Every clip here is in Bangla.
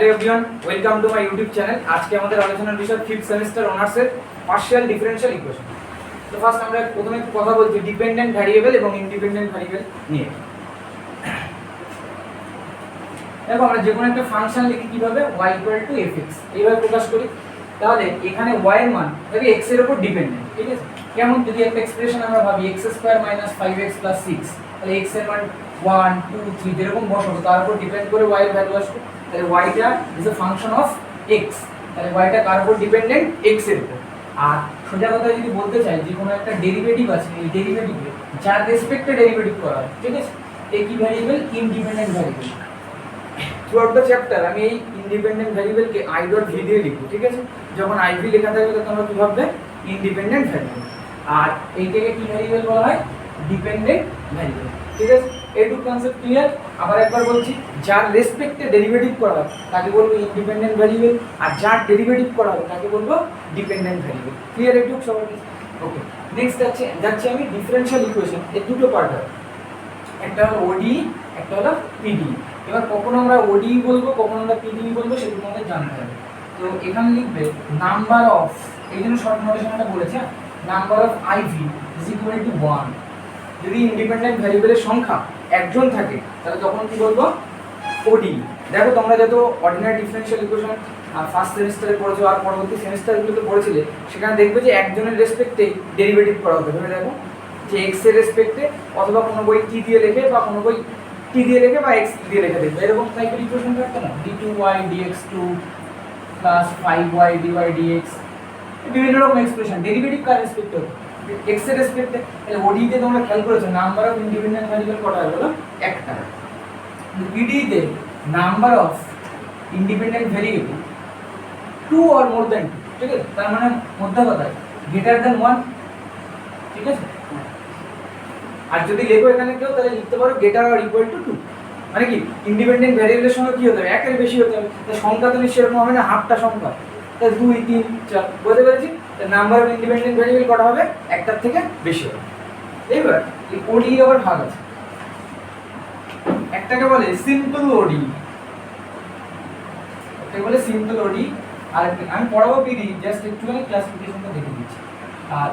Hello everyone, welcome to my YouTube channel. আজকে আমাদের আলোচনার বিষয় 5th সেমিস্টার অনার্সের পার্শিয়াল ডিফারেনশিয়াল ইকুয়েশন। তো ফার্স্ট আমরা প্রথমে একটু কথা বলছি ডিপেন্ডেন্ট ভ্যারিয়েবল এবং ইন্ডিপেন্ডেন্ট ভ্যারিয়েবল নিয়ে। দেখো আমরা যে কোনো একটা ফাংশন লিখি কিভাবে y = fx এইভাবে প্রকাশ করি। তাহলে এখানে y এর মান হবে x এর উপর ডিপেন্ডেন্ট, ঠিক আছে? কেমন যদি একটা এক্সপ্রেশন আমরা ভাবি x² - 5x + 6, তাহলে x এর মান 1 2 3 যেরকম বসাবো তার উপর ডিপেন্ড করে y এর ভ্যালু আসবে। তাহলে y টা is a function of x, তাহলে y টা কার উপর ডিপেন্ডেন্ট? x এর উপর। আর সোজা কথা যদি বলতে চাই যে কোনো একটা ডেরিভেটিভ আছে, এই ডেরিভেটিভে যার রেসপেক্টে ডেরিভেটিভ করা হয়, ঠিক আছে? এই কি variable? Independent variable. Throughout the chapter আমি এই ইন্ডিপেন্ডেন্ট ভ্যারিয়েবলকে i.v দিয়ে লিখব, ঠিক আছে? যখন iv লেখা থাকবে তখন তোমরা কি ভাববে? Independent variable. আর এইটাকে কি ভ্যারিয়েবল বলা হয়? ডিপেন্ডেন্ট ভ্যারিয়েবল, ঠিক আছে? এইটুকু কনসেপ্ট ক্লিয়ার? আবার একবার বলছি, যার রেসপেক্টে ডেরিভেটিভ করা হয় তাকে বলবো ইন্ডিপেন্ডেন্ট ভ্যারিয়েবল, আর যার ডেরিভেটিভ করা হবে তাকে বলবো ডিপেন্ডেন্ট ভ্যারিয়েবল। ক্লিয়ার এইটুকু সবার? ওকে, নেক্সট যাচ্ছি আমি ডিফারেনশিয়াল ইকুয়েশন। এর দুটো পার্ট হয়, একটা হলো ওডি, একটা হলো পিডি। এবার কখনো আমরা ওডি বলবো, কখনো আমরা পিডি বলবো, সেটা তোমাদের জানতে হবে। তো এখানে লিখবে নাম্বার অফ, এই জন্য শর্ট নোটেশনটা বলেছে, number of IV is equal to 1। যদি ইন্ডিপেন্ডেন্ট ভ্যারিয়েবলের সংখ্যা একজন থাকে তাহলে তখন কি বলবো? ওডি। দেখো তোমরা যত অর্ডিনারি ডিফারেনশিয়াল ইকুয়েশন ফার্স্ট সেমিস্টারে পড়েছো আর পরবর্তী সেমিস্টারগুলোতে পড়েছিলে, সেখানে দেখবে যে একজনের রেসপেক্টে ডেরিভেটিভ করা হতো। ভেবে দেখো যে এক্স এর রেসপেক্টে, অথবা কোনো বই টি দিয়ে লেখে, বা কোনো বই টি দিয়ে লেখে বা এক্স দিয়ে লেখে দেখবে এরকম টাইপের ইকুয়েশন থাকতো না? d2y dx2 plus 5y dy dx, বিভিন্ন রকম এক্সপ্রেশন ডেরিভেটিভ কার রেসপেক্টে হতো? এক্স এর রেসপেক্টে। তাহলে ওডিতে তোমরা খেয়াল করেছো নাম্বার অফ ইন্ডিপেন্ডেন্ট ভ্যারিয়েবল কটা হলো? একটা। পিডিতে number of independent variable 2 or more than 2, ঠিক আছে? তার মানে মধ্যে কথায় গ্রেটার দ্যান 1, ঠিক আছে? আর যদি লেখো এখানে কেউ, তাহলে লিখতে পারো গ্রেটার অর ইকুয়াল টু 2। মানে কি ইন্ডিপেন্ডেন্ট ভ্যারিয়েবলের সঙ্গে কি হতে হবে? একের বেশি হতে হবে। তাই সংখ্যা তো নিশ্চয়ই এরকম হবে না, হাফটা সংখ্যা। তাই 2 3 4 বলতে পেরেছি। নাম্বার অফ ইন্ডিপেন্ডেন্ট ভ্যারিয়েবল কটা হবে? একটার থেকে বেশি হবে। এইবার এই ওডি আবার ভাগ আছে, একটাকে বলে সিম্পল ওডি, একটাকে বলে সিম্পল ওডি, আর আমি পড়াবো পিডি, জাস্ট একটুখানি ক্লাসিফিকেশনটা দেখে দিচ্ছি। আর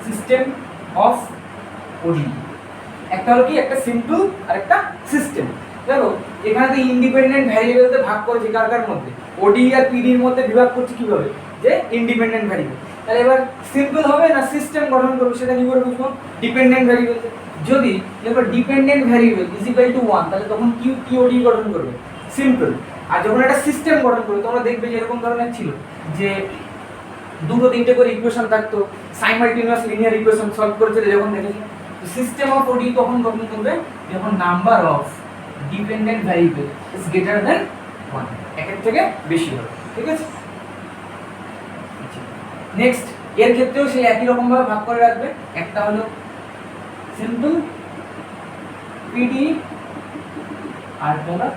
সিস্টেম অফ ওডি, একটা হলো কি, একটা সিম্পল আর একটা সিস্টেম। দেখো এখানে তো ইন্ডিপেন্ডেন্ট ভ্যারিয়েবলতে ভাগ করেছি কার কার মধ্যে? ওডি আর পিডির মধ্যে বিভাগ করছি কিভাবে? যে ইন্ডিপেন্ডেন্ট ভ্যারিয়েবল। তাহলে এবার সিম্পল হবে না সিস্টেম গঠন করবো, সেটা কি করে বুঝবো? Dependent variable. যদি দেখো dependent variable is equal to 1, তাহলে তখন কি ওডি গঠন করবে? সিম্পল। আর যখন একটা সিস্টেম গঠন করবে, তোমরা দেখবে যে এরকম ধরনের ছিল যে দুটো তিনটে করে ইকুয়েশন থাকতো, সাইমালটেনিয়াস লিনিয়ার ইকুয়েশন সলভ করেছিল যখন দেখেছি। সিস্টেম অফ ওডি তখন গঠন করবে যখন number of dependent variable is greater than 1, একের থেকে বেশি হবে, ঠিক আছে? নেক্সট এর ক্ষেত্রেও সেই একই রকম ভাবে ভাগ করে রাখবে, একটা হলো সিম্পল পিডি আর হলো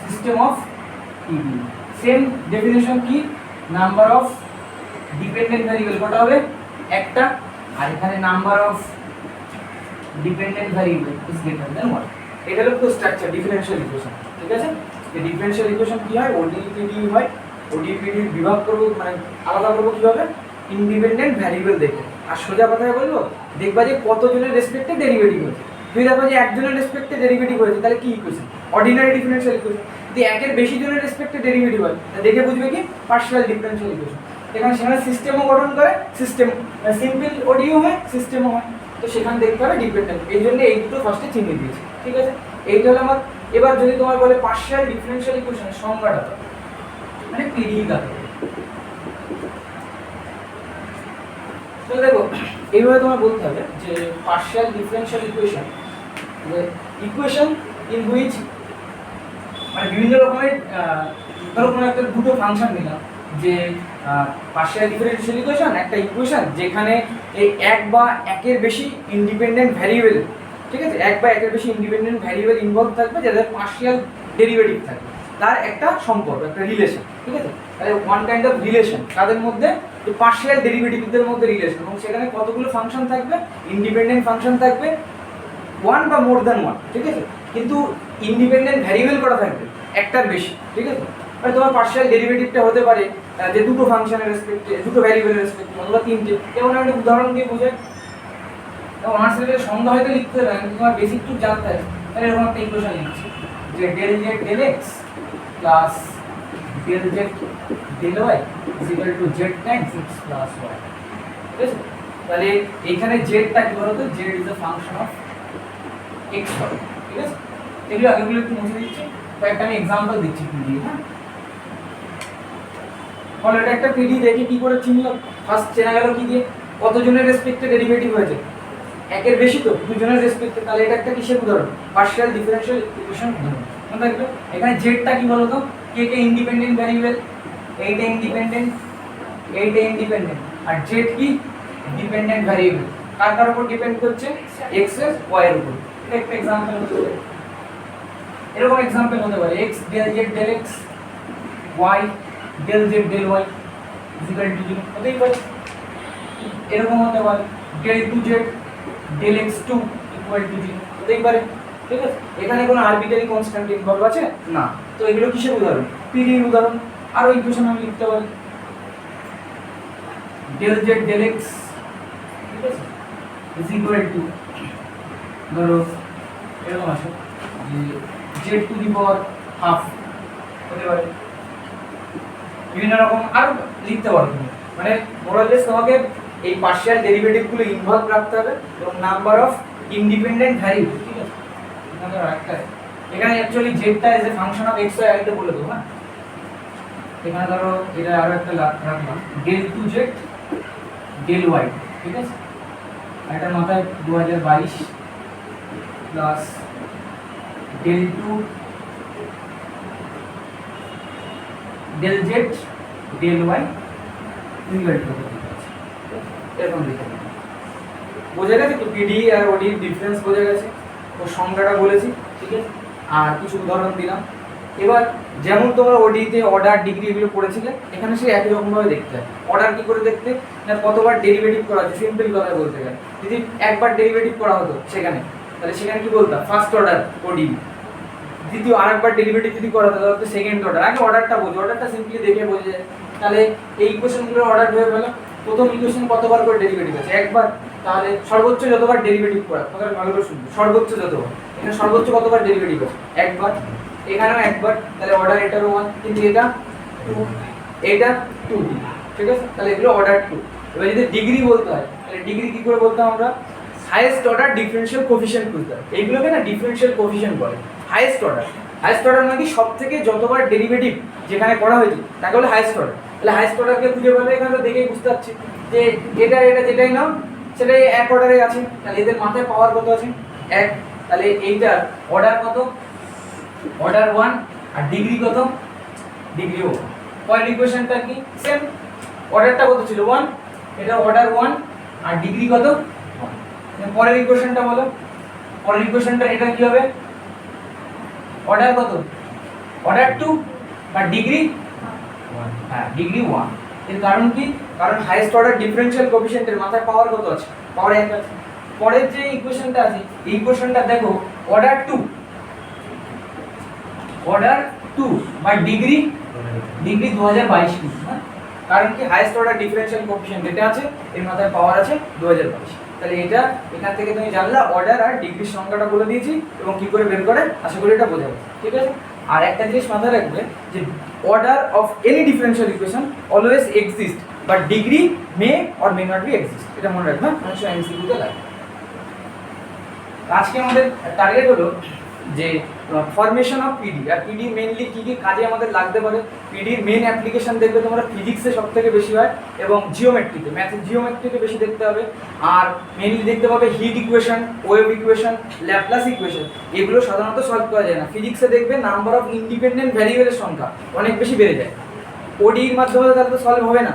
system of PD. Same definition কি? নাম্বার অফ ডিপেন্ডেন্ট ভ্যারিয়েবল কটা হবে? একটা। আর এখানে number of dependent variable is greater than 1। এটা হলো পুরো স্ট্রাকচার ডিফারেনশিয়াল ইকুয়েশন, ঠিক আছে? এই ডিফারেনশিয়াল ইকুয়েশন কি হয়? ওডি পিডি হয়। ওডি পিডি বিভাগ করব, মানে আলাদা করব কিভাবে? ইন্ডিপেন্ডেন্ট ভ্যারিয়েবল দেখে। আর সোজা কথায় বলবো, দেখবা যে কতজনের রেসপেক্টে ডেরিভেটিভ হয়েছে। যদি দেখো যে একজনের রেসপেক্টে ডেরিভেটিভ হয়েছে, তাহলে কি ইকুয়েশন? Ordinary differential equation. যদি একের বেশি জনের রেসপেক্টে ডেরিভেটিভ হয়, তাহলে দেখে বুঝবে কি? Partial differential equation. এখানে সেখানে সিস্টেমও গঠন করে, সিস্টেম সিম্পল ওডিও হয়, সিস্টেমও হয়। তো সেখানে দেখতে হবে ডিপেন্ডেন্ট, এই জন্য এই দুটো ফার্স্টে চিহ্ন দিয়েছি, ঠিক আছে? এইটা হলো আমার। এবার যদি তোমার বলে পার্শিয়াল ডিফারেনশিয়াল ইকুয়েশনের সংজ্ঞাটা, মানে পিডি কাকে? তো দেখো এইভাবে তোমার বলতে হবে যে পার্শিয়াল ডিফারেনশিয়াল ইকুয়েশন, যে ইকুয়েশন ইন হুইচ, মানে বিভিন্ন রকমের, ধরো কোনো একটা দুটো ফাংশন নিলাম, যে পার্শিয়াল ডিফারেনশিয়াল ইকুয়েশন একটা ইকুয়েশন যেখানে এই এক বা একের বেশি ইন্ডিপেন্ডেন্ট ভ্যারিয়েবল, ঠিক আছে, এক বা একের বেশি ইন্ডিপেন্ডেন্ট ভ্যারিয়েবল ইনভলভ থাকবে, যাদের পার্শিয়াল ডেরিভেটিভ থাকবে, তার একটা সম্পর্ক, একটা রিলেশন, ঠিক আছে? তাহলে ওয়ান কাইন্ড অফ রিলেশন তাদের মধ্যে, পার্শিয়াল ডেরিভেটিভদের মধ্যে রিলেশন, এবং সেখানে কতগুলো ফাংশন থাকবে? ইন্ডিপেন্ডেন্ট ফাংশন থাকবে, 1 বা মোর দ্যান 1, ঠিক আছে? কিন্তু ইন্ডিপেন্ডেন্ট ভ্যারিয়েবল করা থাকবে একটার বেশি, ঠিক আছে? মানে তোমার পার্শিয়াল ডেরিভেটিভটা হতে পারে যে দুটো ফাংশনের রেসপেক্টে, দুটো ভ্যারিয়েবলের রেসপেক্টে, অথবা তিনটে। যেমন আমি একটা উদাহরণ দিয়ে বোঝাই, অনার্স লেভেলের সংজ্ঞা হয়তো লিখতে হবে, কিন্তু তোমার বেসিক টু জানতে হবে। তাহলে এরকম একটা ইকুয়েশন লিখছি যে del Z del X plus del Z del Y is equal to Z times X plus Y, ঠিক আছে? তাহলে এখানে জেডটা কি বলতো, Z is a function of X, ঠিক আছে? এগুলো আগেগুলো একটু মুছে দিচ্ছি, কয়েকটা আমি এক্সাম্পল দিচ্ছি পিডি। হ্যাঁ, ফলে এটা একটা পিডি দেখে কি করে চিনলো, ফার্স্ট চেনা গেল কি দিয়ে, কতজনের রেসপেক্টে ডেরিভেটিভ হয়েছে, একের বেশি তো, দুজনের রেসপেক্টে। তাহলে এটা একটা কিসের উদাহরণ, পার্শিয়াল ডিফারেনশিয়াল ইকুয়েশন উদাহরণ। মনে রাখবে এখানে জেডটা কি বলতো, কে কে ইন্ডিপেন্ডেন্ট ভ্যারিয়েবল, এইটা ইন্ডিপেন্ডেন্ট, এইটা ইন্ডিপেন্ডেন্ট, আর জেড কি ডিপেন্ডেন্ট ভ্যারিয়েবল। কার কার উপর ডিপেন্ড করছে, এক্স এর ওয়াই এর উপর। এটা একটা এক্সাম্পল হতে পারে, এরকম এক্সাম্পল হতে পারে X del Z del X, Y del Z del Y is equal to 0 হতেই পারে। এরকম হতে পারে del two Z del X two equal to 0 হতেই পারে, ঠিক আছে? এখানে কোনো আরবিটারি কনস্ট্যান্ট ইনভলভ আছে না। তো এগুলো কিসের উদাহরণ, পিডির উদাহরণ। আরো ইকুয়েশন আমি লিখতে পারি ডেল জেড ডেল এক্স, ঠিক আছে, ইজ ইকুয়াল টু, ধরো এরকম আছে যে Z to the power half হতে পারে। বিভিন্ন রকম আরো লিখতে পারো তুমি, মানে মোরালেস তোমাকে এই পার্শিয়াল ডেরিভেটিভ গুলো ইনভলভ রাখতে হবে এবং নাম্বার অফ ইন্ডিপেন্ডেন্ট ভ্যারিয়েবল, ঠিক আছে? এখানে একটা, এখানে অ্যাকচুয়ালি জেডটা as a function of x y আইটা বলে দেবো। হ্যাঁ, এখানে ধরো এটা আরো একটা রাখলাম del two Z del Y, ঠিক আছে? এটার মাথায় 2022 plus del two del Z del Y equal to, এরকম লিখে দেবো। বোঝা গেছে তো পিডি আর ওডির ডিফারেন্স বোঝা গেছে, ও সংজ্ঞাটা বলেছি, ঠিক আছে? আর কিছু উদাহরণ দিলাম। এবার যেমন তোমরা ওডিতে অর্ডার ডিগ্রি এগুলো পড়েছিলে, এখানে সে একই রকমভাবে দেখতে হয়। অর্ডার কি করে দেখতে, না কতবার ডেরিভেটিভ করা হচ্ছে, সিম্পল কথায় বলতে গেলে যদি একবার ডেরিভেটিভ করা হতো সেখানে, তাহলে সেখানে কি বলতাম ফার্স্ট অর্ডার ওডি। দ্বিতীয় আরেকবার ডেরিভেটিভ যদি করা হতো তাহলে সেকেন্ড অর্ডার। আগে অর্ডারটা বোঝো, অর্ডারটা সিম্পলি দেখে বোঝা যায়। তাহলে এই ইকুয়েশনগুলোর অর্ডার ভেবে ফেলো, প্রথম ইকুয়েশন কতবার করে ডেরিভেটিভ আছে, একবার। তাহলে সর্বোচ্চ যতবার ডেরিভেটিভ করা, কথাটা ভালো করে শুনবে, সর্বোচ্চ যতবার, এখানে সর্বোচ্চ কতবার ডেরিভেটিভ আছে, একবার। এখানেও একবার, তাহলে অর্ডার এটারও 1, কিন্তু এটা 2, এটা 2, ঠিক আছে? তাহলে এগুলো অর্ডার 2। এবার যদি ডিগ্রি বলতে হয়, তাহলে ডিগ্রি কি করে বলতাম আমরা, হাইয়েস্ট অর্ডার ডিফারেনশিয়াল কোএফিশিয়েন্ট বলতে হয়। এইগুলোকে না ডিফারেনশিয়াল কোএফিশিয়েন্ট বলে। হাইয়েস্ট অর্ডার, হাইয়েস্ট অর্ডার মানে কি সবথেকে যতবার ডেরিভেটিভ যেখানে করা হয়েছে তাকে বলে হাইয়েস্ট অর্ডার। তাহলে হাইয়েস্ট অর্ডারকে খুঁজে পেলে এখানে তো দেখেই বুঝতে পারছি যে এটা এটা যেটাই নাও সেটাই এক অর্ডারে আছে। তাহলে এদের মাথায় পাওয়ার কত আছে, 1। তাহলে এইটার অর্ডার কত, অর্ডার 1, আর ডিগ্রি কত, ডিগ্রি 1। পরের ইকুয়েশনটা কি সেম, অর্ডারটা কত ছিল 1, এটা অর্ডার 1 আর ডিগ্রি কত 1। পরের ইকুয়েশনটা বলো, পরের ইকুয়েশনটা এটা কি হবে, অর্ডার কত, অর্ডার 2 আর ডিগ্রি 1। হ্যাঁ, ডিগ্রি 1। এর কারণ কি, কারণ হাইয়েস্ট অর্ডার ডিফারেনশিয়াল কোএফিশিয়েন্টের মাথায় পাওয়ার কত আছে, পাওয়ার 1 আছে। পরের যে ইকুয়েশনটা আছে এই ইকুয়েশনটা দেখো, order 2, order 2 by degree, degree 2022 কিন্তু। হ্যাঁ, কারণ কি হাইয়েস্ট অর্ডার ডিফারেনশিয়াল কোএফিশিয়েন্ট এটা আছে, এর মাথায় পাওয়ার আছে 2022। তাহলে এটা এখান থেকে তুমি জানলা অর্ডার আর ডিগ্রির সংখ্যাটা বলে দিয়েছি এবং কি করে বের করে, আশা করি এটা বোঝা যাবে, ঠিক আছে? আর একটা জিনিস মাথায় রাখবে যে order of any differential equation always exist but degree may or may not be exist, এটা মনে রাখবে। অনেক সময় এমসিকিউতে লাগে। আজকে আমাদের টার্গেট হলো যে ফরমেশন অফ পিডি। আর পিডি মেইনলি কী কী কাজে আমাদের লাগতে পারে, পিডির মেইন অ্যাপ্লিকেশন দেখবে তোমরা ফিজিক্সে সব থেকে বেশি হয় এবং জিওমেট্রিতে, ম্যাথে জিওমেট্রিতে বেশি দেখতে হবে। আর মেইনলি দেখতে পাবে heat equation, wave equation, Laplace equation. এগুলো সাধারণত সলভ করা যায় না। ফিজিক্সে দেখবে নাম্বার অফ ইন্ডিপেন্ডেন্ট ভ্যারিয়েবলের সংখ্যা অনেক বেশি বেড়ে যায়। ওডির মাধ্যমে তাহলে তো সলভ হবে না।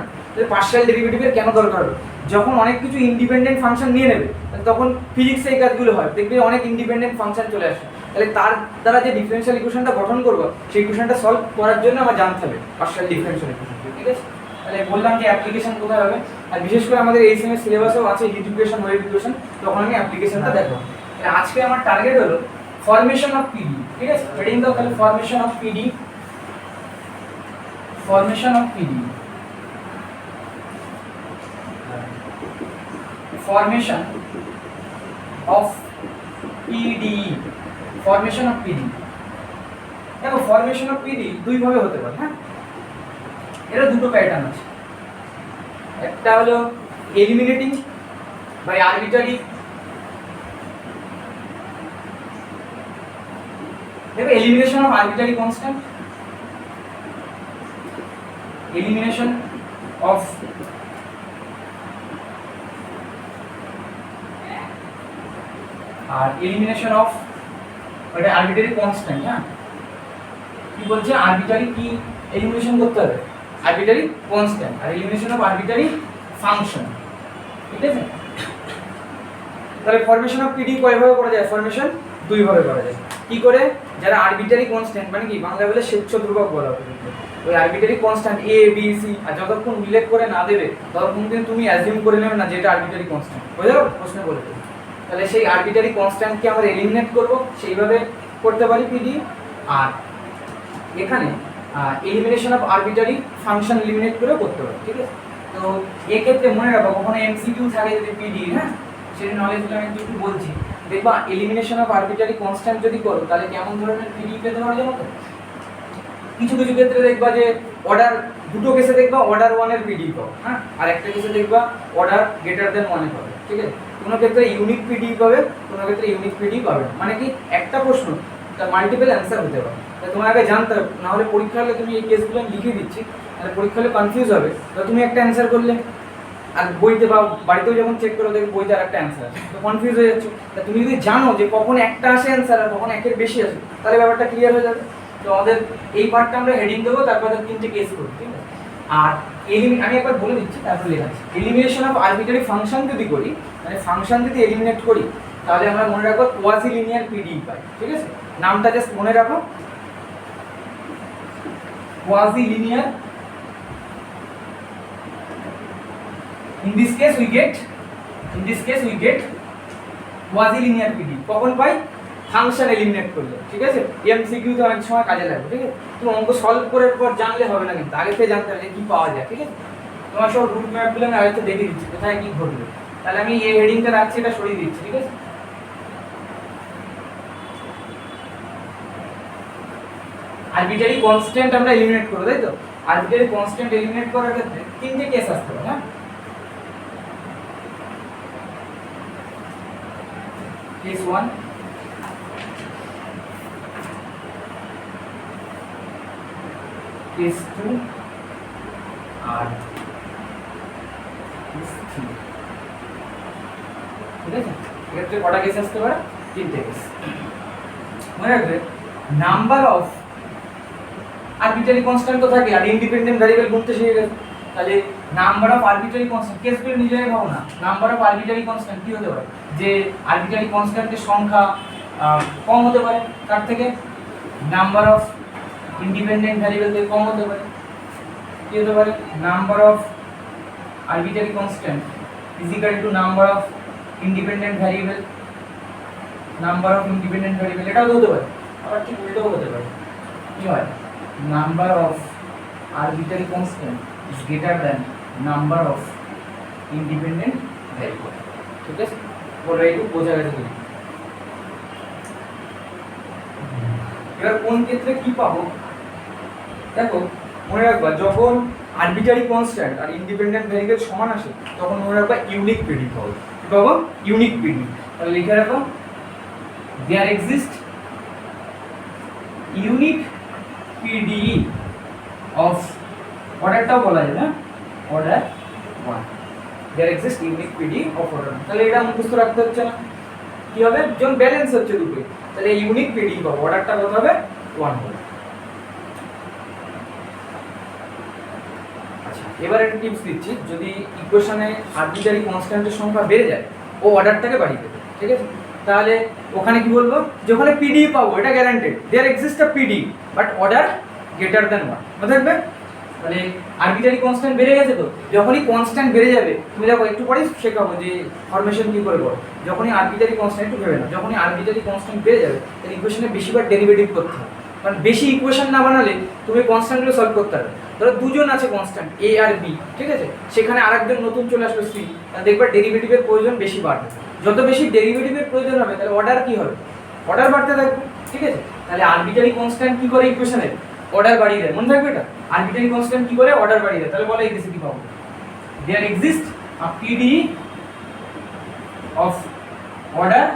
পার্শিয়াল ডেরিভেটিভের কেন দরকার হবে, যখন অনেক কিছু ইন্ডিপেন্ডেন্ট ফাংশন নিয়ে নেবে তখন ফিজিক্সে এই কাজগুলো হয়, দেখবে অনেক ইন্ডিপেন্ডেন্ট ফাংশন চলে আসে। তাহলে তার দ্বারা যে ডিফারেনশিয়াল ইকুয়েশনটা গঠন করবো সেই ইকুয়েশনটা সলভ করার জন্য আমার জানতে হবে পার্শিয়াল ডিফারেনশিয়াল ইকুয়েশন, ঠিক আছে? তাহলে বললাম যে অ্যাপ্লিকেশন কোথায় হবে, আর বিশেষ করে আমাদের এই সেমের সিলেবাসেও আছে হিট ইকুয়েশন, ওয়েভ ইকুয়েশন, তখন আমি অ্যাপ্লিকেশনটা দেখো। আজকে আমার টার্গেট হলো ফরমেশন অফ পিডি। ঠিক আছে হেডিং দাও তাহলে formation of PD, formation of PD, formation of PD, formation of PD. দেখো ফরমেশন অফ পিডি দুই ভাবে হতে পারে, হ্যাঁ এর দুটো প্যাটার্ন আছে। একটা হলো এলিমিনেটিং বাই আরবিটারি, দেখো elimination of arbitrary constant, elimination of আর এলিমিনেশন অফ ওটা আরবিটারি কনস্ট্যান্ট। হ্যাঁ কি বলছে আরবিটারি কি এলিমিনেশন করতে হবে, আরবিটারি কনস্ট্যান্ট, আর এলিমিনেশন অফ আরবিটারি ফাংশন। ঠিক আছে তাহলে ফরমেশন অফ পিডি কয়ভাবে করা যায়, ফরমেশন দুই ভাবে করা যায়। কি করে, যারা আরবিটারি কনস্ট্যান্ট মানে কি বাংলা বলে স্বেচ্ছ ধ্রুবক বলা হয়, ওই arbitrary constant A B C আর যতক্ষণ উল্লেখ করে না দেবে ততক্ষণ কিন্তু তুমি অ্যাজিউম করে নেবে না যে এটা আরবিটারি কনস্ট্যান্ট, বুঝে যাবে প্রশ্ন বলে দেবে। তাহলে সেই আরবিটারি কনস্ট্যান্টকে আমরা এলিমিনেট করব, সেইভাবে করতে পারি পিডি। আর এখানে elimination of arbitrary function eliminate করে করতে পারি। ঠিক আছে তো এক্ষেত্রে মনে রাখো কখনো এমসিকিউ থাকে যদি পিডি, হ্যাঁ সেই নলেজগুলো আমি একটু বলছি। দেখবা এলিমিনেশন অফ আরবিটারি কনস্ট্যান্ট যদি করো তাহলে কেমন ধরনের পিডি পেতে পারো জানো তো। কিছু কিছু ক্ষেত্রে দেখবা যে অর্ডার, দুটো কেসে দেখবা অর্ডার 1 এর পিডি পাও, হ্যাঁ আর একটা কেসে দেখবা অর্ডার গ্রেটার দেন 1 এ পাবে। ঠিক আছে কোনো ক্ষেত্রে ইউনিক পিডি পাবে, কোনো ক্ষেত্রে ইউনিক পিডি পাবে না। মানে কি একটা প্রশ্ন তার মাল্টিপল অ্যান্সার হতে পারে, তাই তোমার আগে জানতে হবে, না হলে পরীক্ষা হলে তুমি এই কেসগুলো আমি লিখে দিচ্ছি, তাহলে পরীক্ষা হলে কনফিউজ হবে। তো তুমি একটা অ্যান্সার করলে আর বইতে বা বাড়িতেও যখন চেক করো দেখবে বইতে আর একটা অ্যান্সার আছে, তো কনফিউজ হয়ে যাচ্ছে। তা তুমি যদি জানো যে কখন একটা আসে অ্যান্সার আর কখন একের বেশি আসে তাহলে ব্যাপারটা ক্লিয়ার হয়ে যাবে। তো আমাদের এই পার্টটা আমরা হেডিং দেবো, তারপরে তিনটে কেস করবো। ঠিক আছে আর আমি একবার বলে দিচ্ছি তারপর লেখা আছে। এলিমিনেশন অফ আরবিটারি ফাংশন যদি করি, মানে ফাংশন যদি এলিমিনেট করি তাহলে আমরা মনে রাখবো কোয়াজি লিনিয়ার পিডি পাই। ঠিক আছে নামটা জাস্ট মনে রাখো, quasi linear. in this case we get quasi linear PD কখন পাই, ফাংশন এলিমিনেট করলে। ঠিক আছে এমসিকিউ তো অনেক সময় কাজে লাগবে। ঠিক আছে তুমি অঙ্ক সলভ করার পর জানলে হবে না, কিন্তু আগে থেকে জানতে হবে যে কি পাওয়া যায়। ঠিক আছে তোমার সব রুট ম্যাপগুলো আমি আগে থেকে দেখে দিচ্ছি কোথায় কি ঘটবে। তাহলে আমি এই হেডিংটা রাখছি, এটা সরিয়ে দিচ্ছি। ঠিক আছে আরবিটারি কনস্ট্যান্ট আমরা এলিমিনেট করব, তাই তো আরবিটারি কনস্ট্যান্ট এলিমিনেট করার ক্ষেত্রে তিনটে কেস আসতে পারে। হ্যাঁ case 1, case 2 আর case 3। ঠিক আছে এক্ষেত্রে কটা কেস আসতে পারে, তিনটে কেস। মনে রাখবে নাম্বার অফ আরবিটারি কনস্ট্যান্ট তো থাকে আর ইন্ডিপেন্ডেন্ট ভ্যারিয়েবল গুনতে শিখে গেছে, তাহলে নাম্বার অফ আরবিটারি কনস্ট্যান্ট কেসগুলো নিজেরাই ভাবো না। নাম্বার অফ আরবিটারি কনস্ট্যান্ট কি হতে পারে, যে আরবিটারি কনস্ট্যান্টের সংখ্যা কম হতে পারে তার থেকে, নাম্বার অফ ইন্ডিপেন্ডেন্ট ভ্যারিয়েবল থেকে কম হতে পারে। কি হতে পারে, number of arbitrary constant is equal two number of independent variable, number of independent variable এটাও হতে পারে, আবার ঠিক উল্টোও হতে পারে। কি হয়, number of arbitrary constant is greater than number of independent variable। ঠিক আছে বলো একটু বোঝা গেছে কি। এবার কোন ক্ষেত্রে কি পাবো, দেখো মনে রাখবা যখন আরবিটারি কনস্ট্যান্ট আর ইন্ডিপেন্ডেন্ট ভ্যারিয়েবল সমান আসে তখন মনে রাখবা ইউনিক পিডি পাবো। কি পাবো, ইউনিক পিডি। তাহলে লিখে রাখো there exist unique PD of, অর্ডারটাও বলা যায় না, order 1, there exist unique PD of order 1। তাহলে এটা মুখস্থ রাখতে হচ্ছে না, কি হবে যখন ব্যালেন্স হচ্ছে দুটোই, তাহলে ইউনিক পিডি পাবো, অর্ডারটা কত হবে 1 হবে। আচ্ছা এবার একটা টিপস দিচ্ছি, যদি ইকুয়েশনে আরবিটারি কনস্ট্যান্টের সংখ্যা বেড়ে যায় ও অর্ডারটাকে বাড়িয়ে দেবে। ঠিক আছে তাহলে ওখানে কি বলবো, যে ওখানে পিডি পাবো এটা guaranteed, there exist a PD but order greater than 1, মনে থাকবে। তাহলে আরবিটারি কনস্ট্যান্ট বেড়ে গেছে তো, যখনই কনস্ট্যান্ট বেড়ে যাবে তুমি দেখো একটু পরেই শেখাবো যে ফরমেশন কি করে করো, যখনই আরবিটারি কনস্ট্যান্ট, একটু ভেবে না, যখনই আরবিটারি কনস্ট্যান্ট বেড়ে যাবে তাহলে ইকুয়েশনে বেশিবার ডেরিভেটিভ করতে হবে, কারণ বেশি ইকুয়েশন না বানালে তুমি কনস্ট্যান্টগুলো সলভ করতে পারবে। ধরো দুজন আছে কনস্ট্যান্ট এ আর বি, ঠিক আছে, সেখানে আরেকজন নতুন চলে আসলো সি, দেখবার ডেরিভেটিভের প্রয়োজন বেশি বাড়বে, যত বেশি ডেরিভেটিভের প্রয়োজন হবে তাহলে অর্ডার কি হবে, অর্ডার বাড়তে থাকবে, ঠিক আছে। তাহলে আরবিটারি কনস্ট্যান্ট কি করে ইকুয়েশনে অর্ডার বাড়িয়ে দেয়, মনে থাকবে এটা, আরবিটারি কনস্ট্যান্ট কি করে অর্ডার বাড়িয়ে দেয়, তাহলে বলে এই কেসে কি পাবো, there exist a PD of order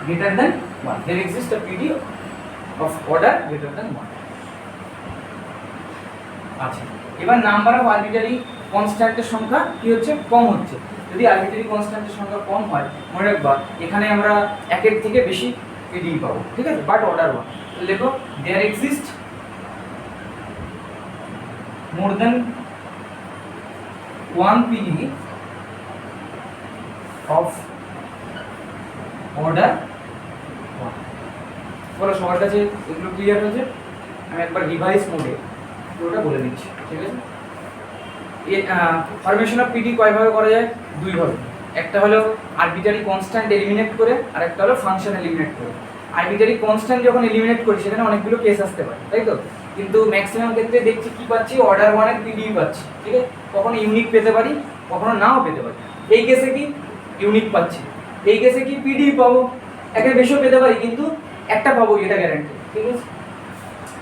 greater than 1, there exists a PD of order greater than 1। আচ্ছা, এবার নাম্বার অফ আরবিটারি কনস্ট্যান্টের সংখ্যা কি হচ্ছে, কম হচ্ছে। যদি আরবিটারি কনস্ট্যান্টের সংখ্যা কম হয় মনে রাখবা এখানে আমরা একের থেকে বেশি পিডি পাবো, ঠিক আছে, বাট অর্ডার 1। লেখো there exist more than 1 PD of order 1। বলো সবার কাছে এগুলো ক্লিয়ার হয়েছে? আমি একবার রিভাইজ মোডে পুরোটা বলে দিচ্ছি, ঠিক আছে। ফরমেশন অফ পিডি কয়ভাবে করা যায়, দুই ভাবে, একটা হলো আরবিটারি কনস্ট্যান্ট এলিমিনেট করে আর একটা হলো ফাংশন এলিমিনেট করে। আরবিটারি কনস্ট্যান্ট যখন এলিমিনেট করি সেখানে অনেকগুলো কেস আসতে পারে, তাই তো, কিন্তু ম্যাক্সিমাম ক্ষেত্রে দেখছি কি পাচ্ছি, অর্ডার 1 এর পিডি পাচ্ছি, ঠিক আছে। কখনো ইউনিক পেতে পারি, কখনো নাও পেতে পারি। এই কেসে কি ইউনিক পাচ্ছি, এই কেসে কি পিডি পাবো, একের বেশিও পেতে পারি কিন্তু একটা পাবো, এটা গ্যারান্টি, ঠিক আছে।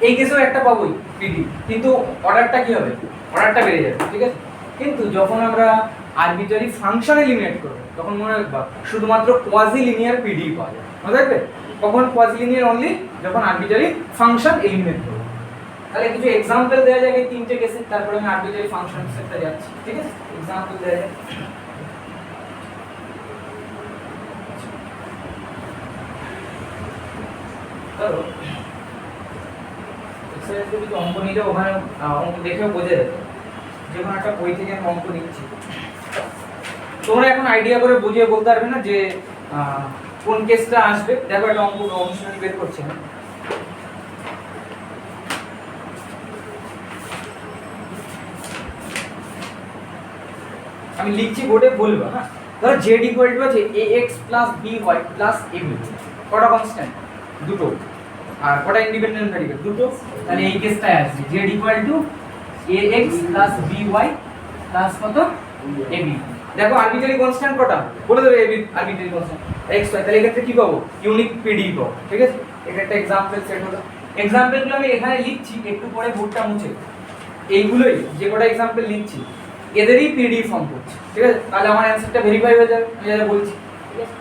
এই কেসেও একটা পাবোই পিডি, কিন্তু অর্ডারটা কি হবে, অর্ডারটা বেড়ে যাবে, ঠিক আছে। কিন্তু যখন আমরা আরবিটারি ফাংশন এলিমিনেট করব তখন মনে রাখবা শুধুমাত্র কোয়াজি লিনিয়ার পিডি পাওয়া যায়, মনে রাখবে, কখন কোয়াজি লিনিয়ার অনলি যখন আরবিটারি ফাংশন এলিমিনেট করব। তাহলে কিছু এক্সাম্পল দেওয়া যায় এই তিনটে কেসে, তারপরে আমি আরবিটারি ফাংশন সেটটা যাচ্ছি, ঠিক আছে। এক্সাম্পল দেওয়া যায়, ধরো যদি অঙ্ক নিলে ওখানে অঙ্ক দেখেও বোঝা যেত, যেমন একটা বই থেকে আমি অঙ্ক নিচ্ছি, তোমরা এখন আইডিয়া করে বুঝিয়ে বলতে পারবে না যে কোন কেসটা আসবে। দেখো একটা অঙ্ক অনুশীলনী বের করছি না, আমি লিখছি বোর্ডে বলবো, হ্যাঁ। ধরো z ইকুয়াল টু আছে ax plus by plus ab, কটা কনস্ট্যান্ট, দুটো, আর কটা ইন্ডিপেন্ডেন্ট ভ্যারিয়েবল, দুটো। তাহলে এই কেসটায় আসবে z equal to ax plus by plus কত ab। দেখো আরবিটারি কনস্ট্যান্ট কটা বলে দেবে, ab arbitrary constant x y, তাহলে এই ক্ষেত্রে কি পাবো, ইউনিক পিডি পাবো, ঠিক আছে। এটা একটা एग्जांपल সেট হলো। एग्जांपलগুলো আমি এখানে লিখছি, একটু পরে বোর্ডটা মুছে এইগুলোই যে কটা एग्जांपल লিখছি এদেরই পিডি ফর্ম করছে, ঠিক আছে। তাহলে আমার অ্যানসারটা ভেরিফাই হয়ে যাবে, আমি যা বলছি, ঠিক আছে।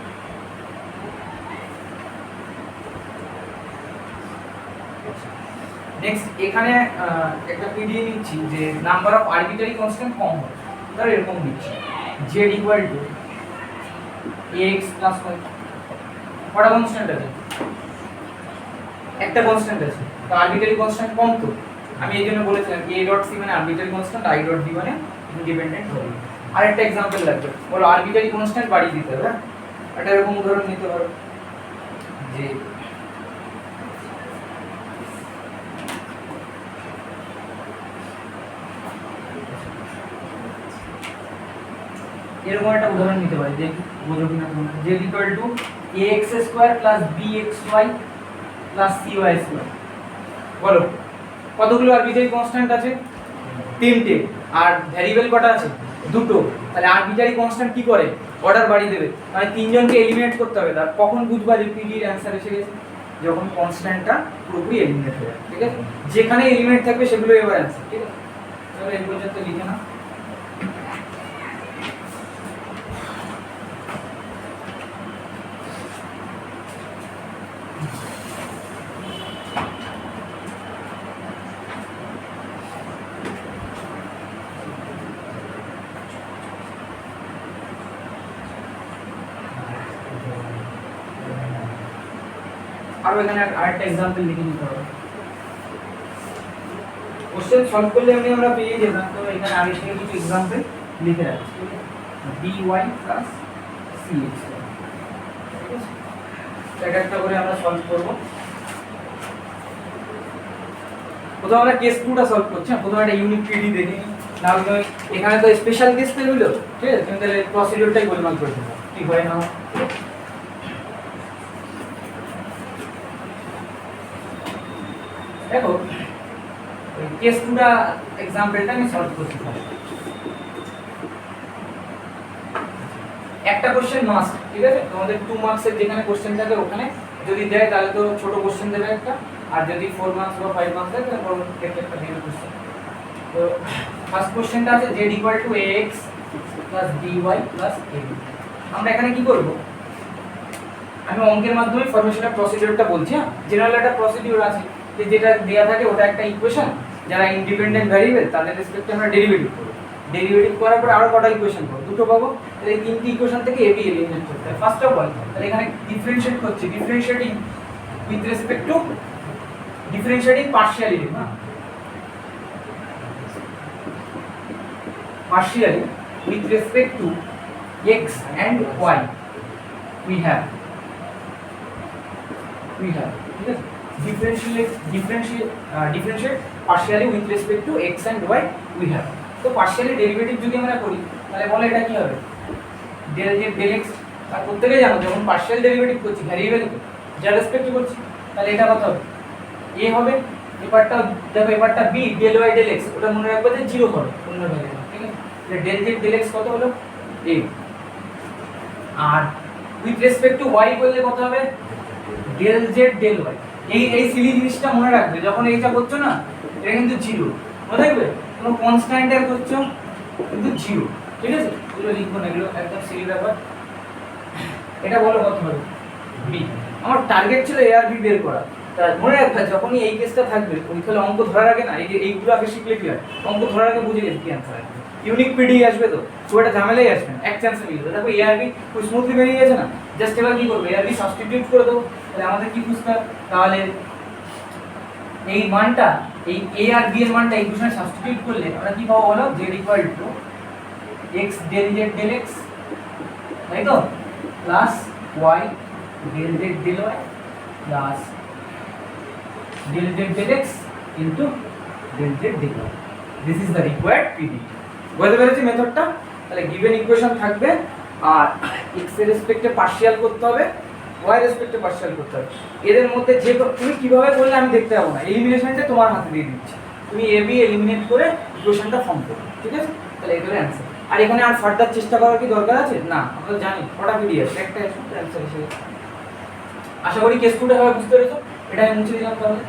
নেক্সট এখানে একটা পিডি নিচ্ছি যে নাম্বার অফ আরবিটারি কনস্ট্যান্ট কম হয়, ধরো এরকম নিচ্ছি z equal to ax plus y, কটা কনস্ট্যান্ট আছে, একটা কনস্ট্যান্ট আছে, তো আরবিটারি কনস্ট্যান্ট কম, তো আমি এই জন্য বলেছিলাম a ডট c মানে arbitrary constant, i dot d মানে ইন্ডিপেন্ডেন্ট ভ্যারিয়েবল। আর একটা एग्जांपल লাগবে, বলো আরবিটারি কনস্ট্যান্ট বাড়িয়ে দিতে হবে, এটা এরকম উদাহরণ নিতে পারো যে এরকম একটা উদাহরণ নিতে পারি, দেখি বোঝো কিনা তোমরা। z equal to ax square plus bxy plus cy square, বলো কতগুলো আরবিটারি কনস্ট্যান্ট আছে, তিনটে, আর ভ্যারিয়েবল কটা আছে, দুটো। তাহলে আরবিটারি কনস্ট্যান্ট কি করে, অর্ডার বাড়িয়ে দেবে, মানে তিনজনকে এলিমিনেট করতে হবে। তার কখন বুঝবা যে পিডি এর অ্যানসার এসে গেছে, যখন কনস্ট্যান্টটা পুরোপুরি এলিমিনেট হয়ে যাবে, ঠিক আছে। যেখানে এলিমিনেট থাকবে সেগুলো এবার অ্যানসার, ঠিক আছে। চলো এই পর্যন্ত লিখে নাও। আর এখানে আরেকটা एग्जांपल লিখে নিতে হবে। কোশ্চেন সলভ করলে আমরা পেয়ে যেতাম, তো এখানে আগে থেকে কিছু एग्जांपल লিখে রাখছি, dy cx, ঠিক আছে। এটা একটা করে আমরা সলভ করব। প্রথমে আমরা কেস 2টা সলভ করছি, প্রথমে একটা ইউনিক পিডি দেখে নিই, না হলে এখানে তো স্পেশাল কেস পেলো, ঠিক আছে? তুমি তাহলে প্রসিডিউরটাই গোলমাল করে দেবো, ঠিক হয় না? দেখো কেস 2টা एग्जांपलটা আমি সলভ করছি। একটা কোশ্চেন মাস্ট, ঠিক আছে? তোমাদের 2 মার্কসের যেখানে কোশ্চেন থাকে ওখানে যদি দেয় তাহলে তো ছোট কোশ্চেন দেবে একটা, আর যদি 4 মার্কস বা 5 মার্কস দেয় তাহলে বড় একটা দেবে কোশ্চেন। তো ফার্স্ট কোশ্চেনটা আছে z ax dy ab। আমরা এখানে কি করব, আমি অঙ্কের মাধ্যমে ফরমেশনের প্রসিডিউরটা বলছি। হ্যাঁ, জেনারেল একটা প্রসিডিউর আছে যে যেটা দেয়া থাকে ওটা একটা ইকুয়েশন, যারা ইন্ডিপেন্ডেন্ট ভ্যারিয়েবল তাদের রেসপেক্টে আমরা ডেরিভেটিভ করব। ডেরিভেটিভ করার পর আরো কটা ইকুয়েশন পাবো, দুটো পাবো। তাহলে এই তিনটি ইকুয়েশন থেকে ab এলিমিনেট করতে হবে। ফার্স্ট অফ অল তাহলে এখানে ডিফারেনশিয়েট করছি, ডিফারেনশিয়েটিং উইথ রেসপেক্ট টু ডিফারেনশিয়েটিং পার্শিয়ালি, না partially with respect to x and y we have ঠিক আছে differentiate partially with respect to x and y we have। তো partially ডেরিভেটিভ যদি আমরা করি তাহলে বলে এটা কি হবে, del z del x। আর প্রত্যেকই জানো যখন পার্শিয়াল ডেরিভেটিভ করছি ভ্যারিয়েবল যার রেসপেক্টে করছি তাহলে এটা কত হবে, a হবে। এবারটা দেখো, এবারটা b del y del x, ওটা মনে রাখবে যে 0 হবে অন্য ভ্যারিয়েবল, ঠিক আছে? del z del x কত হলো a। আর উইথ রেসপেক্ট টু y বললে কত হবে, del z del y। এই সিলি জিনিসটা মনে রাখবে, যখন এইটা করছো না এটা কিন্তু 0 মনে রাখবে, কোনো কনস্ট্যান্ট এর করছো কিন্তু 0, ঠিক আছে? এগুলো লিখবো না, এগুলো একদম সিলি ব্যাপার। এটা বলো কত হবে b। আমার টার্গেট ছিল a আর b বের করা। তা মনে রাখবে যখনই এই কেসটা থাকবে ওই তাহলে অঙ্ক ধরার আগে না এইগুলো আগে শিখলে কি হয়, অঙ্ক ধরার আগে বুঝে গেছে কি অ্যান্সার আসবে। ইউনিক পিডি আসবে তো খুব একটা ঝামেলাই আসবে না, এক চান্সে মিলে যাবে। দেখো এ আর বি খুব স্মুথলি বেরিয়ে গেছে না। জাস্ট এবার কি করবো, এ আর বি সাবস্টিটিউট করে দেবো। তাহলে আমাদের কি বুঝতে হবে, তাহলে এই মানটা এই এ আর বি এর মানটা এই দুটোর সাবস্টিটিউট করলে আমরা কি পাবো বলো, z equal to x del z del x, তাই তো, plus y del z del y plus del z del x into del z del y। This is the required PD। বুঝতে পেরেছি মেথডটা? তাহলে গিভেন ইকুয়েশন থাকবে আর x এর রেসপেক্টে পার্শিয়াল করতে হবে, y এর রেসপেক্টে পার্শিয়াল করতে হবে। এদের মধ্যে যে তুমি কিভাবে করলে আমি দেখতে পাবো না, এলিমিনেশনটা তোমার হাতে দিয়ে দিচ্ছি। তুমি a b এলিমিনেট করে ইকুয়েশনটা ফর্ম করো, ঠিক আছে? তাহলে এগুলো অ্যানসার। আর এখানে আর ফার্দার চেষ্টা করার কি দরকার আছে না, আমরা জানি কটা পিডি আছে, একটা অ্যানসার হিসেবে। আশা করি কেস 2টা হবে বুঝতে পেরেছো। এটা আমি মুছে দিলাম। তাহলে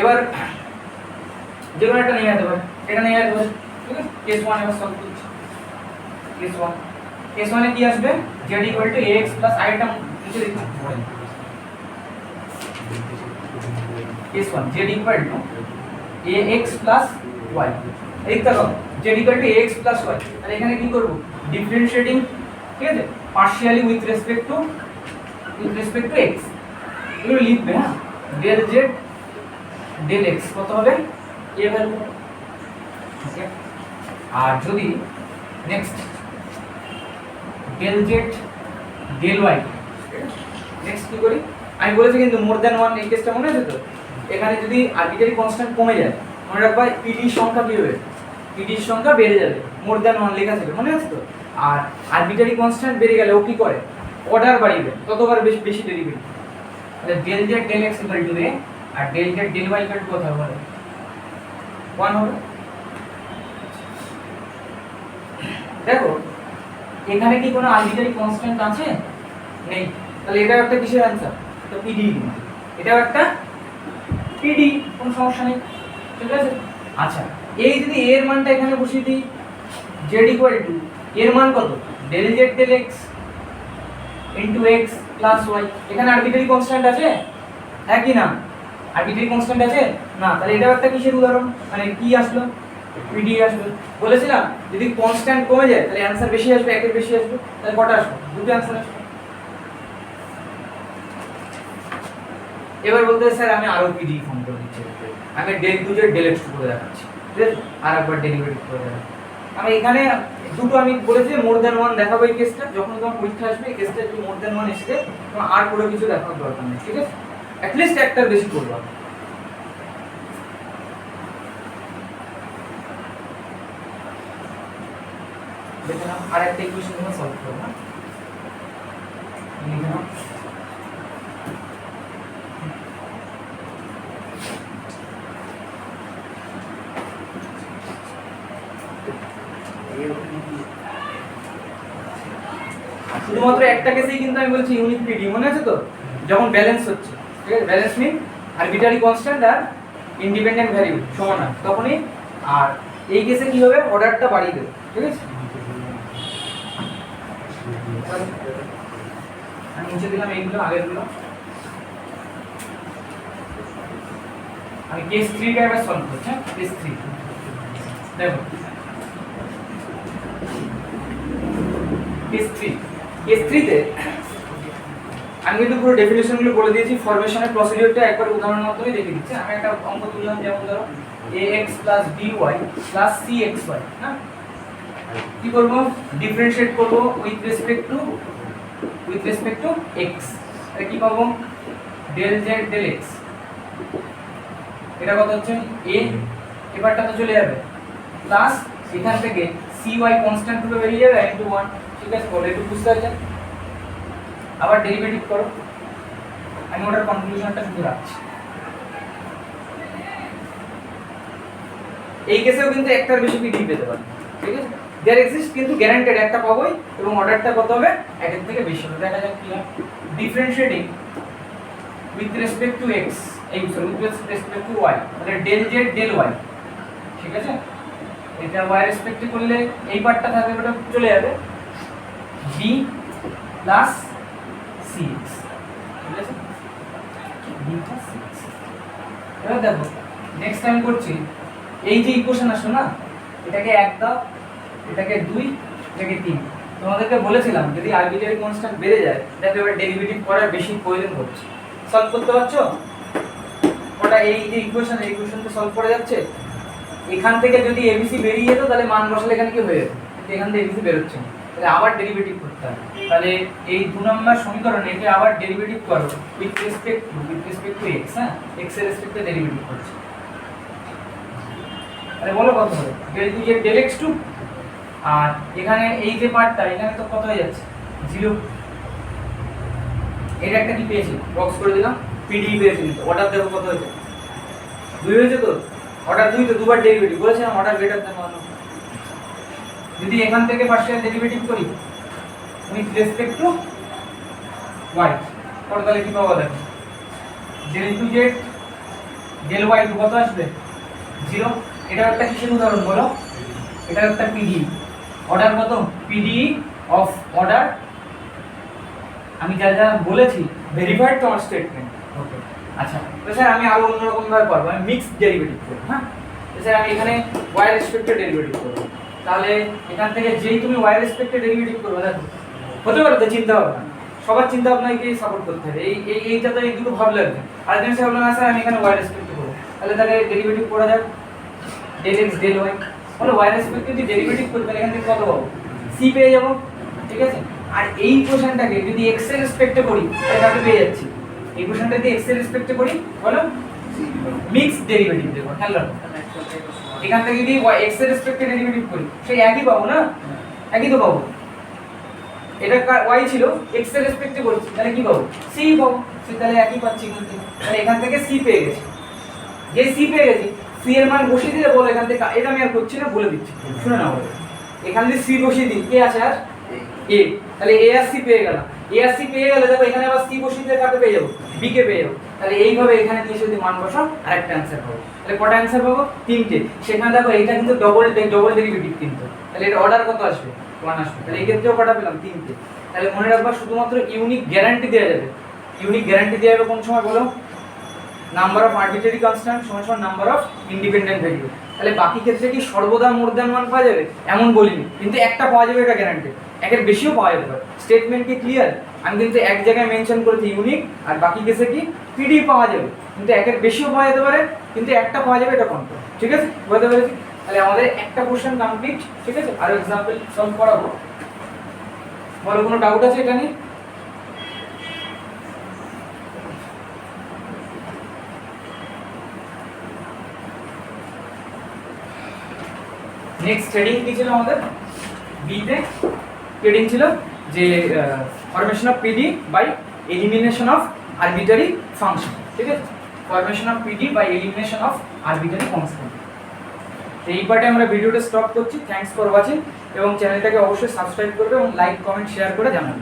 এবার যে কোনো একটা নিয়ে যেতে পারে, এটা নিয়ে যেতে পারে, ঠিক আছে? কেস 1 এবার সলভ করছি। কেস 1 এ কি আসবে, z equal to ax plus i টা নিচে লিখতে হবে। Case 1 z equal to ax plus y, এই দেখো z equal to ax plus y। তাহলে এখানে কি করব, ডিফারেন্সিয়েটিং, ঠিক আছে, partially with respect two x এগুলো লিখবে। হ্যাঁ, del z del x কত হবে, a ভ্যালু, ওকে? আর যদি next del z del y, next কি করি, আমি বলেছি কিন্তু মোর দ্যান 1 এই কেসটা মনে আছে তো। এখানে যদি আরবিট্রারি কনস্ট্যান্ট কমে যায় মনে রাখবা পিডি সংখ্যা কি হবে, পিডির সংখ্যা বেড়ে যাবে, মোর দ্যান 1 লেখা ছিল মনে আছে তো। আর আরবিট্রারি কনস্ট্যান্ট বেড়ে গেলে ও কি করে, অর্ডার বাড়িয়ে ততবার বেশি বেশি ডেরিভেটিভ। তাহলে del z del x equal to a আর del z del y equal to কত হবে, 1 হবে। দেখো এখানে কি কোনো আরবিট্রারি কনস্ট্যান্ট আছে, নেই। তাহলে এটাও একটা কিসের অ্যানসার, তো পিডি। এটাও একটা পিডি, কোনো সমস্যা নেই, ঠিক আছে? আচ্ছা, এই যদি এর মানটা এখানে বসিয়ে দিই, z ইকুয়াল টু এর মান কত, del z del x into x plus y। এখানে আরবিট্রারি কনস্ট্যান্ট আছে, হ্যাঁ কি না, আরবিট্রারি কনস্ট্যান্ট আছে না। তাহলে এটাও একটা কিসের উদাহরণ, মানে কি আসলো, পিডি আসবে। বলেছিলাম যদি কনস্ট্যান্ট কমে যায় তাহলে অ্যানসার বেশি আসবে, একের বেশি আসবে। তাহলে কটা আসবে, দুটো অ্যানসার আসবে। এবার বলতে স্যার আমি আরো পিডি ফর্ম করে দিচ্ছি, আমি del 2 z del x করে দেখাচ্ছি, ঠিক আছে? আর একবার ডেরিভেটিভ করে দেখাচ্ছি। আমি এখানে দুটো আমি বলেছি মোর দ্যান 1 দেখাবো এই কেসটা, যখন তোমার পরীক্ষা আসবে এই কেসটা যদি মোর দ্যান 1 এসে তোমার আর কোনো কিছু দেখানোর দরকার নেই, ঠিক আছে? অ্যাটলিস্ট একটার বেশি করবা। দেখে নাও আর একটা ইকুয়েশন তোমরা সলভ করো না, লিখে নাও। শুধুমাত্র একটা কেসেই কিন্তু আমি বলছি ইউনিক পিডি, মনে আছে তো? যখন ব্যালেন্স হচ্ছে, ঠিক আছে, ব্যালেন্স মিন আরবিটারি কনস্ট্যান্ট আর ইন্ডিপেন্ডেন্ট ভ্যারিয়েবল সমান হয় তখনই। আর এই কেসে কি হবে, অর্ডারটা বাড়িয়ে দেবে, ঠিক আছে। আমি নিচে দিলাম এইগুলো আগেরগুলো। আমি কেস 3 টা এবার সলভ করছি। কেস 3 দেখো, কেস 3 তে আমি কিন্তু পুরো ডেফিনিশনগুলো বলে দিয়েছি, ফরমেশনের প্রসিডিউরটা একবার উদাহরণ মাধ্যমে দেখে দিচ্ছি। আমি একটা অঙ্ক তুললাম, যেমন ধরো ax + by + cxy, হ্যাঁ, কি করব, ডিফারেন্সিয়েট করব উইথ রেসপেক্ট টু x। এটা কি পাবো, del z del x, এটা কত হচ্ছে a, এবারটা তো চলে যাবে, প্লাস এখান থেকে cy কনস্ট্যান্ট রূপে বেরিয়ে যাবে into 1, ঠিক আছে। বলে একটু বুঝতে পারছেন? আবার ডেরিভেটিভ করো, আমি ওটার কনক্লুশনটা শুধু রাখছি। এই কেসেও কিন্তু একটার বেশি পিডি পেতে পারে, ঠিক আছে। দেয়ার এক্সিস্ট, কিন্তু গ্যারান্টেড একটা পাবোই, এবং অর্ডারটা কত হবে, একের থেকে বেশি হবে। দেখা যাক কি হয়। Differentiating with respect two x, এই sorry with respect to y, মানে del z del y, ঠিক আছে। এটা y রেসপেক্টে করলে এই পার্টটা থাকবে, ওটা চলে যাবে, b প্লাস cx, ঠিক আছে, b প্লাস cx। এবার দেখো নেক্সট টাইম করছি, এই যে ইকুয়েশন আসলো না, এটাকে 1 দাও, এটাকে 2, এটাকে 3। তোমাদেরকে বলেছিলাম যদি আরবিটারি কনস্ট্যান্ট বেড়ে যায়, দেখো এবার ডেরিভেটিভ করার বেশি প্রয়োজন হচ্ছে। সলভ করতে পারছো? ওটা এই যে ইকুয়েশন, এই ইকুয়েশনটা সলভ করে যাচ্ছে। এখান থেকে যদি এবিসি বেরিয়ে যেত তাহলে মান বসালে এখানে কি হয়ে যেত, কিন্তু এখান থেকে এবিসি বেরোচ্ছে না, তাহলে আবার ডেরিভেটিভ করতে হবে। তাহলে এই 2 নম্বর সমীকরণে এটা আবার ডেরিভেটিভ করো উইথ রেসপেক্ট টু x, হ্যাঁ, x এর রেসপেক্টে ডেরিভেটিভ করছি। তাহলে বলো কত হবে, del 2 del x2, আর এখানে এই যে পার্টটা এখানে তো কত হয়ে যাচ্ছে 0। এটা একটা কি পেয়েছি, বক্স করে দিলাম, পিডি পেয়েছি, তো অর্ডার দেখো কত হয়েছে, 2 হয়েছে তো। অর্ডার 2 তো দুবার ডেরিভেটিভ বলেছিলাম, অর্ডার গ্রেটার দ্যান 1। যদি এখান থেকে পার্শিয়াল ডেরিভেটিভ করি উইথ রেসপেক্ট টু y, তাহলে কি পাবো দেখো, del 2z del y2 কত আসবে 0। এটা একটা কিসের উদাহরণ বলো, এটা একটা পিডি, অর্ডার কত, পিডি অফ অর্ডার, আমি যা যা বলেছি ভেরিফাইড তোমার স্টেটমেন্ট, ওকে। আচ্ছা তো স্যার আমি আরো অন্যরকম ভাবে করব, আমি মিক্সড ডেরিভেটিভ করব, হ্যাঁ। তো স্যার আমি এখানে y রেসপেক্টে ডেরিভেটিভ করব, তাহলে এখান থেকে যেই তুমি y রেসপেক্টে ডেরিভেটিভ করবে, দেখো হতে পারে তো, চিন্তা ভাবনা, সবার চিন্তা ভাবনাকে সাপোর্ট করতে হবে। এইটা তো এই দুটো ভাবলে হবে। আর জিনিস ভাবলাম না স্যার আমি এখানে y রেসপেক্টে করব, তাহলে ডেরিভেটিভ করা যাক del x del y, বলো y রেসপেক্টে যদি ডেরিভেটিভ করি তাহলে এখান থেকে কত পাবো, c পেয়ে যাব, ঠিক আছে। আর এই ইকুয়েশনটাকে যদি x এর রেসপেক্টে করি তাহলে কাকে পেয়ে যাচ্ছি, এই ইকুয়েশনটা যদি x এর রেসপেক্টে করি, বলো মিক্সড ডেরিভেটিভ দেবো, হ্যালো। এখান থেকে যদি x এর রেসপেক্টে ডেরিভেটিভ করি সেই একই পাবো না, একই তো পাবো। এটা y ছিল, x এর রেসপেক্টে করছি, তাহলে কি পাবো, c পাবো, তাহলে একই পাচ্ছি এখান থেকে। তাহলে এখান থেকে c পেয়ে গেছি, যে c পেয়ে গেছি, c এর মান বসিয়ে দিলে বলো এখান থেকে, এটা আমি আর করছি না, বলে দিচ্ছি, শুনে নাও। এখান থেকে c বসিয়ে দিই, কে আছে আর a, তাহলে a আর c পেয়ে গেলাম। a আর c পেয়ে গেলে দেখো এখানে আবার c বসিয়ে দিলে কাকে পেয়ে যাবো, b কে পেয়ে যাবো। তাহলে এইভাবে এখানে দিয়ে যদি মান বসাও আরেকটা অ্যানসার পাবো। তাহলে কটা অ্যানসার পাবো, 3টে। সেখানে দেখো এটা কিন্তু ডবল ডেরিভেটিভ, কিন্তু তাহলে এটা অর্ডার কত আসবে, 1 আসবে। তাহলে এই ক্ষেত্রেও কটা পেলাম, 3টে। তাহলে মনে রাখবা শুধুমাত্র ইউনিক গ্যারান্টি দেওয়া যাবে। ইউনিক গ্যারান্টি দেওয়া যাবে কোন সময় বলো, নাম্বার অফ আরবিট্রারি কনস্ট্যান্ট সমান নাম্বার অফ ইন্ডিপেন্ডেন্ট ভ্যারিয়েবল। তাহলে বাকি ক্ষেত্রে কি সর্বদা মোর দ্যান 1 পাওয়া যাবে এমন বলিনি, কিন্তু একটা পাওয়া যাবে, এটা গ্যারান্টি। একের বেশিও পাওয়া যেতে পারে। স্টেটমেন্ট কি ক্লিয়ার? আমি কিন্তু এক জায়গায় মেনশন করেছি ইউনিক, আর বাকি কেসে কি পিডি পাওয়া যাবে, কিন্তু একের বেশিও পাওয়া যেতে পারে, কিন্তু একটা পাওয়া যাবে, এটা কনফার্ম, ঠিক আছে, বুঝতে পেরেছি। তাহলে আমাদের একটা কোশ্চেন কমপ্লিট, ঠিক আছে। আরো एग्जांपल সলভ করাবো, বলো কোনো ডাউট আছে এটা নিয়ে? নেক্সট হেডিং কি ছিল আমাদের? বিতে হেডিং ছিল যে formation of PD by elimination of arbitrary function, ঠিক আছে? Formation of PD by elimination of arbitrary function. এই পার্টে আমরা ভিডিওটা স্টপ করছি। থ্যাঙ্কস ফর ওয়াচিং এবং চ্যানেলটাকে অবশ্যই সাবস্ক্রাইব করবে এবং লাইক কমেন্ট শেয়ার করে জানাবে।